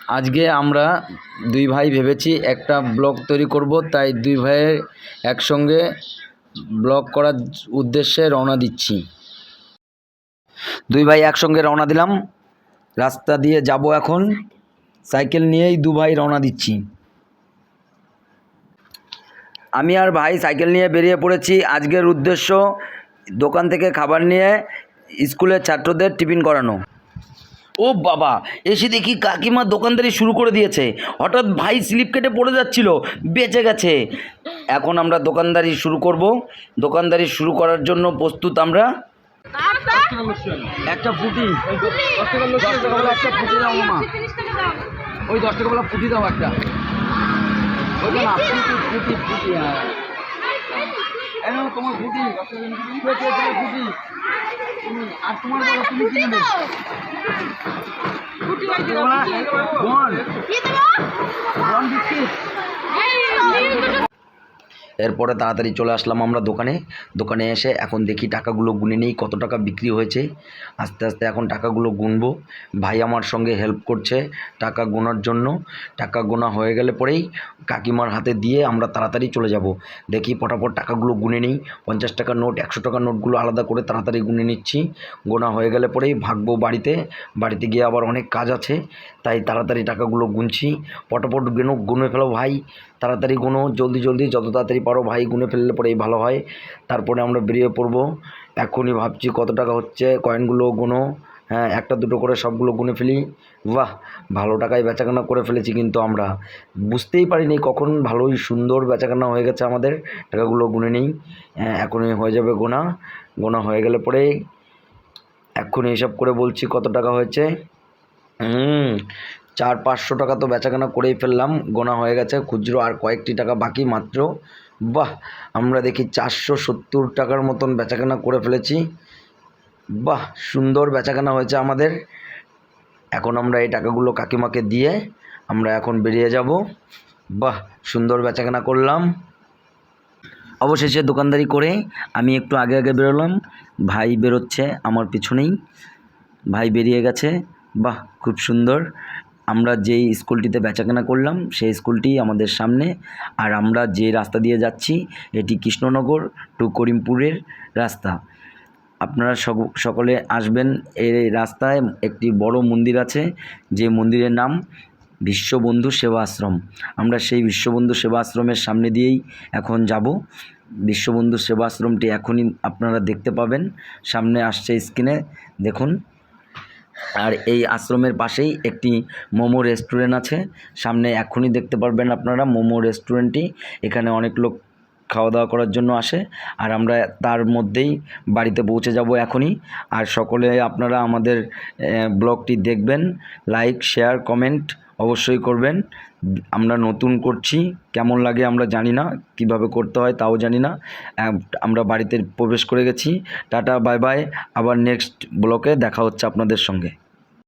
আজকে আমরা দুই ভাই ভেবেছি একটা ব্লগ তৈরি করব, তাই দুই ভাইয়ের একসঙ্গে ব্লগ করার উদ্দেশ্যে রওনা দিচ্ছি। দুই ভাই একসঙ্গে রওনা দিলাম, রাস্তা দিয়ে যাব এখন। সাইকেল নিয়েই দু ভাই রওনা দিচ্ছি। আমি আর ভাই সাইকেল নিয়ে বেরিয়ে পড়েছি। আজকের উদ্দেশ্য দোকান থেকে খাবার নিয়ে স্কুলের ছাত্রদের টিফিন করানো। ও বাবা, এসে দেখি কাকিমা দোকানদারি শুরু করে দিয়েছে। হঠাৎ ভাই স্লিপ কেটে পড়ে যাচ্ছিল, বেঁচে গেছে। এখন আমরা দোকানদারি শুরু করব। দোকানদারি শুরু করার জন্য প্রস্তুত আমরা। একটা ফুটি 10 টাকা বলে একটা ফুটি দাও মামা। ওই 10 টাকা বলে ফুটি দাও একটা। ওই না ফুটি ফুটি তোমার ফুটি ফুটি আর তোমার বলো তুমি কি নেবে? এরপরে তাড়াতাড়ি চলে আসলাম আমরা দোকানে এসে এখন দেখি টাকাগুলো গুনে নেই, কত টাকা বিক্রি হয়েছে। আস্তে আস্তে এখন টাকাগুলো গুনবো। ভাই আমার সঙ্গে হেল্প করছে টাকা গোনার জন্য। টাকা গোনা হয়ে গেলে পরেই কাকিমার হাতে দিয়ে আমরা তাড়াতাড়ি চলে যাব। দেখি পটাপট টাকাগুলো গুনে নিই। 50 টাকার নোট 100 টাকার নোটগুলো আলাদা করে তাড়াতাড়ি গুনে নিচ্ছি। গোনা হয়ে গেলে পরেই ভাগবো বাড়িতে গিয়ে আবার অনেক কাজ আছে, তাই তাড়াতাড়ি টাকাগুলো গুনছি। পটাপট গুনে ফেলো ভাই, তাড়াতাড়ি গুনো, জলদি জলদি, যত তাড়াতাড়ি পারো ভাই গুনে ফেললে পরেই ভালো হয়। তারপরে আমরা বেরিয়ে পড়বো। এখনই ভাবছি কত টাকা হচ্ছে, কয়েনগুলো গুনো। হ্যাঁ, একটা দুটো করে সবগুলো গুনে ফেলি। বাহ, ভালো টাকায় বেচাকেনা করে ফেলেছি, কিন্তু আমরা বুঝতেই পারিনি কখন ভালোই সুন্দর বেচাকেনা হয়ে গেছে আমাদের। টাকাগুলো গুনে নিই। এখনই হয়ে যাবে গোনা হয়ে গেলে পরে এক্ষুনি হিসাব করে বলছি কত টাকা হয়েছে। 400-500 টাকা তো বেচাকেনা করেই ফেললাম, গোনা হয়ে গেছে। খুচরো আর কয়েকটি টাকা বাকি মাত্র। বাহ, আমরা দেখি 470 টাকার মতন বেচাকেনা করে ফেলেছি। বাহ, সুন্দর বেচাকেনা হয়েছে আমাদের। এখন আমরা এই টাকাগুলো কাকিমাকে দিয়ে আমরা এখন বেরিয়ে যাব। বাহ, সুন্দর বেচাকেনা করলাম। অবশেষে দোকানদারি করে আমি একটু আগে বেরোলাম। ভাই বেরোচ্ছে আমার পিছনেই। ভাই বেরিয়ে গেছে। বাহ, খুব সুন্দর। আমরা যেই স্কুলটিতে বেচাকেনা করলাম সেই স্কুলটি আমাদের সামনে। আর আমরা যে রাস্তা দিয়ে যাচ্ছি এটি কৃষ্ণনগর টু করিমপুরের রাস্তা। আপনারা সকলে আসবেন। এই রাস্তায় একটি বড় মন্দির আছে, যে মন্দিরের নাম বিশ্ববন্ধু সেবা আশ্রম। আমরা সেই বিশ্ববন্ধু সেবা আশ্রমের সামনে দিয়েই এখন যাব। বিশ্ববন্ধু সেবা আশ্রমটি এখনই আপনারা দেখতে পাবেন, সামনে আসছে স্ক্রিনে দেখুন। আর এই আশ্রমের পাশেই একটি মোমো রেস্টুরেন্ট আছে, সামনে এখনই দেখতে পারবেন আপনারা মোমো রেস্টুরেন্টটি। এখানে অনেক লোক খাওয়া দাওয়া করার জন্য আসে, আর আমরা তার মধ্যেই বাড়িতে পৌঁছে যাব এখনই। আর সকলে আপনারা আমাদের ব্লগটি দেখবেন, লাইক শেয়ার কমেন্ট অবশ্যই করবেন। আমরা নতুন করছি, কেমন লাগে আমরা জানি না, কিভাবে করতে হয় তাও জানি না। আমরা বাড়িতে প্রবেশ করে গেছি। টাটা বাই বাই, আবার নেক্সট ব্লগে দেখা হচ্ছে আপনাদের সঙ্গে।